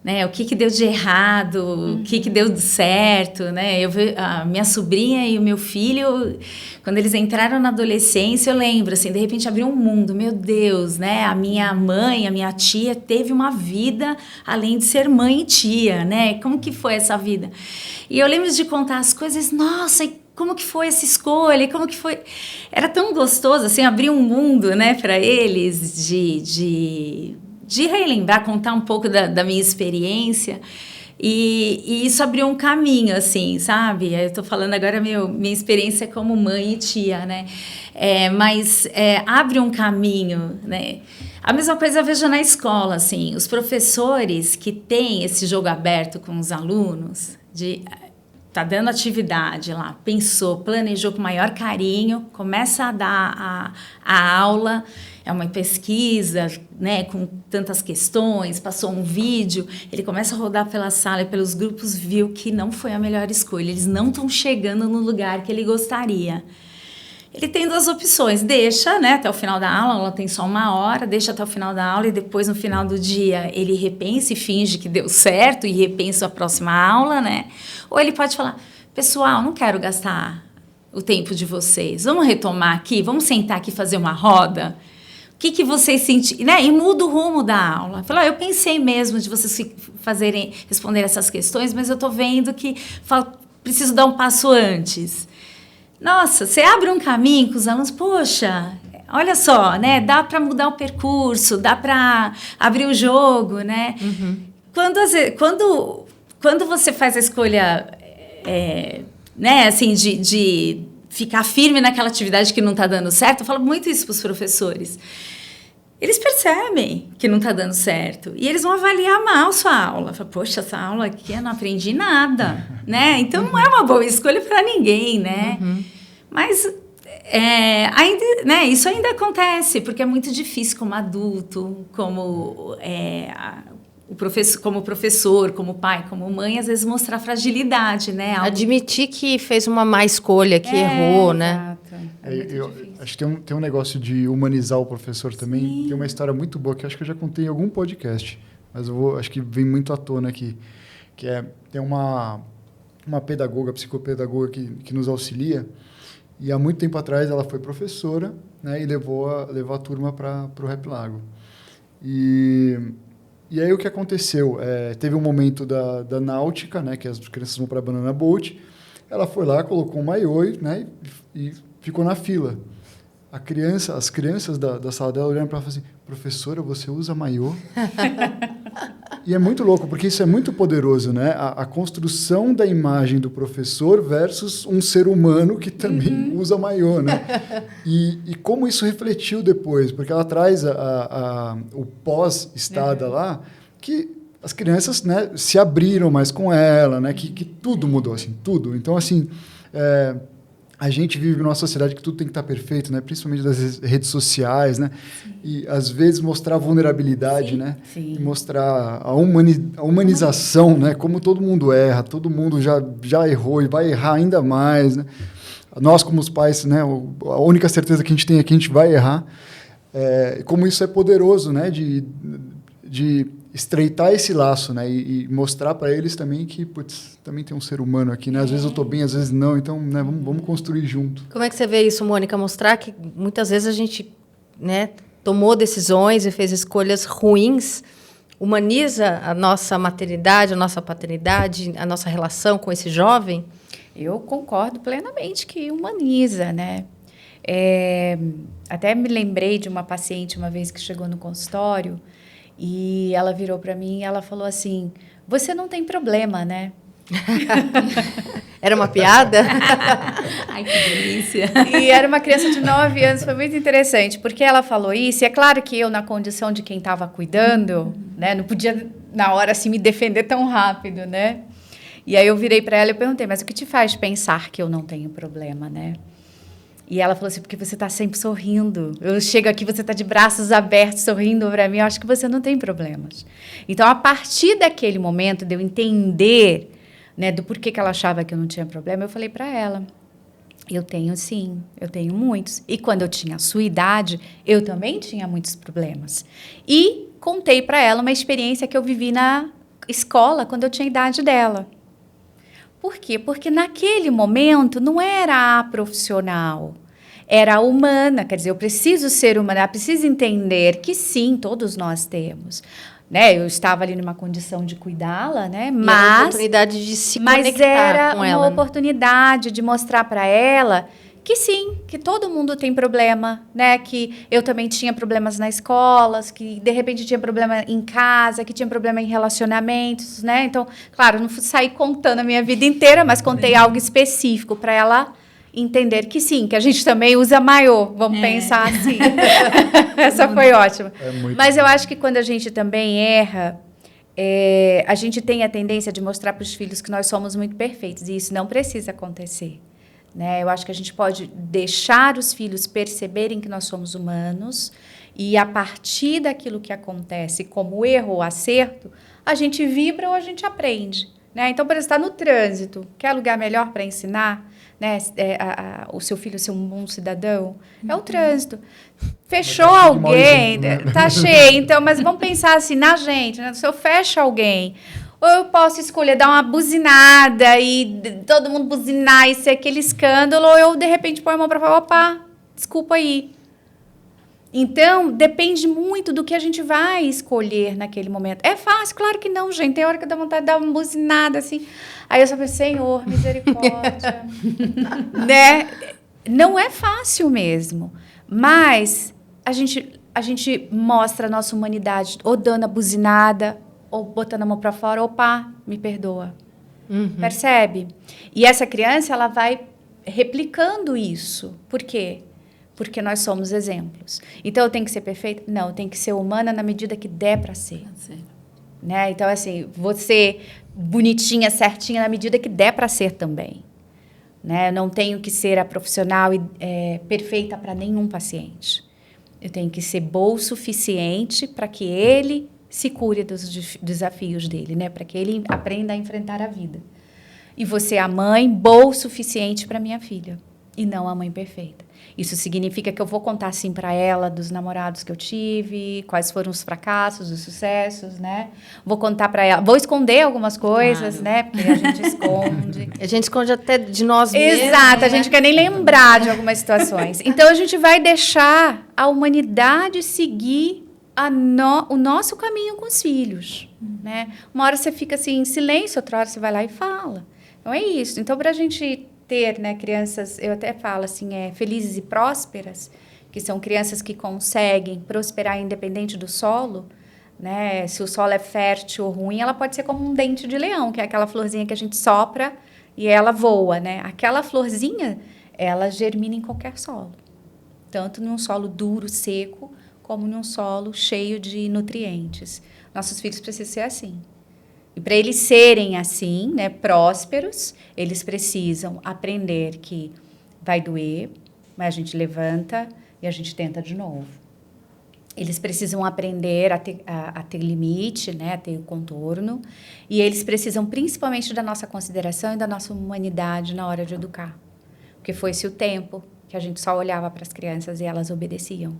Né, o que deu de errado, o que deu de certo, né? Eu vejo a minha sobrinha e o meu filho, quando eles entraram na adolescência, eu lembro, assim, de repente abriu um mundo, meu Deus, né? A minha mãe, a minha tia teve uma vida além de ser mãe e tia, né? Como que foi essa vida? E eu lembro de contar as coisas, nossa, e como que foi essa escolha? Como que foi? Era tão gostoso, assim, abrir um mundo, né, para eles de relembrar, contar um pouco da minha experiência, e isso abriu um caminho, assim, sabe? Eu estou falando agora minha experiência como mãe e tia, né? Mas abre um caminho, né? A mesma coisa eu vejo na escola, assim, os professores que têm esse jogo aberto com os alunos, tá dando atividade lá, pensou, planejou com maior carinho, começa a dar a aula, é uma pesquisa, né, com tantas questões, passou um vídeo, ele começa a rodar pela sala e pelos grupos, viu que não foi a melhor escolha, eles não estão chegando no lugar que ele gostaria. Ele tem duas opções, deixa, né, até o final da aula, ela tem só 1 hora, deixa até o final da aula e depois, no final do dia, ele repensa e finge que deu certo e repensa a próxima aula, né? Ou ele pode falar, pessoal, não quero gastar o tempo de vocês, vamos retomar aqui, vamos sentar aqui e fazer uma roda? O que vocês sentiram, né? E muda o rumo da aula. Fala, eu pensei mesmo de vocês responder essas questões, mas eu estou vendo que preciso dar um passo antes. Nossa, você abre um caminho com os alunos, poxa, olha só, né? Dá para mudar o percurso, dá para abrir o jogo, né? Quando você faz a escolha, né, assim, de ficar firme naquela atividade que não está dando certo, eu falo muito isso para os professores. Eles percebem que não está dando certo e eles vão avaliar mal sua aula. Fala, poxa, essa aula aqui eu não aprendi nada, né? Então não é uma boa escolha para ninguém, né? Mas ainda, né? Isso ainda acontece porque é muito difícil como adulto, como como professor, como pai, como mãe, às vezes mostrar fragilidade, né? Admitir que fez uma má escolha, que errou, né? Eu acho que tem um negócio de humanizar o professor também. Sim. Tem uma história muito boa que eu acho que eu já contei em algum podcast, mas acho que vem muito à tona aqui, que tem uma pedagoga, psicopedagoga que nos auxilia, e há muito tempo atrás ela foi professora, né, e levou a turma para o Rap Lago. E aí o que aconteceu? Teve um momento da náutica, né, que as crianças vão para a Banana Boat. Ela foi lá, colocou um maiô, né, e ficou na fila. As crianças da sala dela olharam para ela e falaram assim, professora, você usa maiô? E é muito louco, porque isso é muito poderoso, né? A construção da imagem do professor versus um ser humano que também usa maiô, né? E como isso refletiu depois, porque ela traz o pós-estada lá, que as crianças, né, se abriram mais com ela, né? Que tudo mudou, assim, tudo. Então, assim, a gente vive numa sociedade que tudo tem que estar perfeito, né? Principalmente das redes sociais, né? Sim. E, às vezes, mostrar a vulnerabilidade, sim, né? Sim. E mostrar a humanização, né? Como todo mundo erra, todo mundo já errou e vai errar ainda mais, né? Nós, como os pais, né? A única certeza que a gente tem é que a gente vai errar. Como isso é poderoso, né? De estreitar esse laço, né, e mostrar para eles também que, putz, também tem um ser humano aqui, né? Às vezes eu estou bem, às vezes não, então, né, vamos construir junto. Como é que você vê isso, Mônica? Mostrar que muitas vezes a gente, né, tomou decisões e fez escolhas ruins, humaniza a nossa maternidade, a nossa paternidade, a nossa relação com esse jovem? Eu concordo plenamente que humaniza, né? Até me lembrei de uma paciente uma vez que chegou no consultório e ela virou para mim e ela falou assim, você não tem problema, né? Era uma piada? Ai, que delícia. E era uma criança de 9 anos, foi muito interessante, porque ela falou isso, e é claro que eu, na condição de quem estava cuidando, né, não podia, na hora, assim, me defender tão rápido, né? E aí eu virei para ela e perguntei, mas o que te faz pensar que eu não tenho problema, né? E ela falou assim, porque você está sempre sorrindo. Eu chego aqui, você está de braços abertos, sorrindo para mim, eu acho que você não tem problemas. Então, a partir daquele momento de eu entender, né, do porquê que ela achava que eu não tinha problema, eu falei para ela, eu tenho sim, eu tenho muitos. E quando eu tinha a sua idade, eu também tinha muitos problemas. E contei para ela uma experiência que eu vivi na escola quando eu tinha a idade dela. Por quê? Porque naquele momento não era a profissional, era a humana. Quer dizer, eu preciso ser humana, eu preciso entender que sim, todos nós temos. Né? Eu estava ali numa condição de cuidá-la, né? Mas era uma oportunidade de se conectar era com uma ela. oportunidade de mostrar para ela que sim, que todo mundo tem problema, né? Que eu também tinha problemas na escola, que de repente tinha problema em casa, que tinha problema em relacionamentos, né? Então, claro, não saí contando a minha vida inteira, mas contei algo específico para ela entender que sim, que a gente também usa maiô, vamos pensar assim. Essa foi ótima. Mas eu acho que quando a gente também erra, a gente tem a tendência de mostrar para os filhos que nós somos muito perfeitos, e isso não precisa acontecer. Né? Eu acho que a gente pode deixar os filhos perceberem que nós somos humanos e, a partir daquilo que acontece como erro ou acerto, a gente vibra ou a gente aprende. Né? Então, por exemplo, está no trânsito, quer lugar melhor para ensinar, né? O seu filho ser um bom cidadão? É o trânsito. Fechou alguém, tá cheio. Então, mas vamos pensar assim, na gente, né? Se eu fecho alguém... Ou eu posso escolher dar uma buzinada e todo mundo buzinar e ser aquele escândalo, ou eu, de repente, pôr a mão para falar, opa, desculpa aí. Então, depende muito do que a gente vai escolher naquele momento. É fácil? Claro que não, gente. Tem hora que dá vontade de dar uma buzinada, assim. Aí eu só penso, Senhor, misericórdia. Né? Não é fácil mesmo. Mas a gente mostra a nossa humanidade ou dando a buzinada, ou botando a mão para fora, opa, me perdoa. Percebe? E essa criança, ela vai replicando isso. Por quê? Porque nós somos exemplos. Então, eu tenho que ser perfeita? Não, eu tenho que ser humana na medida que der para ser. Né? Então, assim, você bonitinha, certinha, na medida que der para ser também. Né? Eu não tenho que ser a profissional perfeita para nenhum paciente. Eu tenho que ser boa o suficiente para que ele se cure dos desafios dele, né? Para que ele aprenda a enfrentar a vida. E você é a mãe boa o suficiente para minha filha, e não a mãe perfeita. Isso significa que eu vou contar, sim, para ela dos namorados que eu tive, quais foram os fracassos, os sucessos, né? Vou contar para ela, vou esconder algumas coisas, né? Porque a gente esconde. A gente esconde até de nós mesmos. Exato, né? A gente quer nem lembrar de algumas situações. Então, a gente vai deixar a humanidade seguir o nosso caminho com os filhos, né? Uma hora você fica assim em silêncio, outra hora você vai lá e fala. Então, é isso. Então, para a gente ter, né, crianças, eu até falo assim, felizes e prósperas, que são crianças que conseguem prosperar independente do solo, né? Se o solo é fértil ou ruim, ela pode ser como um dente de leão, que é aquela florzinha que a gente sopra e ela voa, né? Aquela florzinha, ela germina em qualquer solo. Tanto num solo duro, seco, como num solo cheio de nutrientes. Nossos filhos precisam ser assim. E para eles serem assim, né, prósperos, eles precisam aprender que vai doer, mas a gente levanta e a gente tenta de novo. Eles precisam aprender a ter limite, né, a ter o contorno, e eles precisam principalmente da nossa consideração e da nossa humanidade na hora de educar. Porque foi-se o tempo que a gente só olhava para as crianças e elas obedeciam.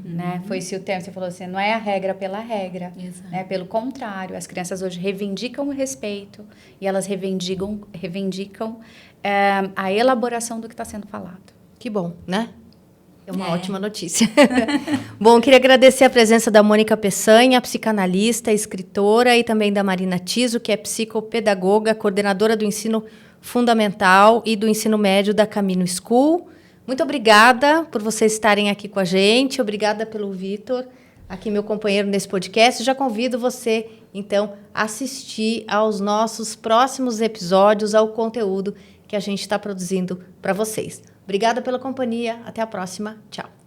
Né? Foi-se o tempo, você falou assim, não é a regra pela regra. Né? Pelo contrário, as crianças hoje reivindicam o respeito e elas reivindicam a elaboração do que está sendo falado. Que bom, né? É uma ótima notícia. Bom, queria agradecer a presença da Mônica Peçanha, psicanalista, escritora, e também da Marina Tiso, que é psicopedagoga, coordenadora do ensino fundamental e do ensino médio da Camino School. Muito obrigada por vocês estarem aqui com a gente. Obrigada pelo Vitor, aqui meu companheiro nesse podcast. Já convido você, então, a assistir aos nossos próximos episódios, ao conteúdo que a gente está produzindo para vocês. Obrigada pela companhia. Até a próxima. Tchau.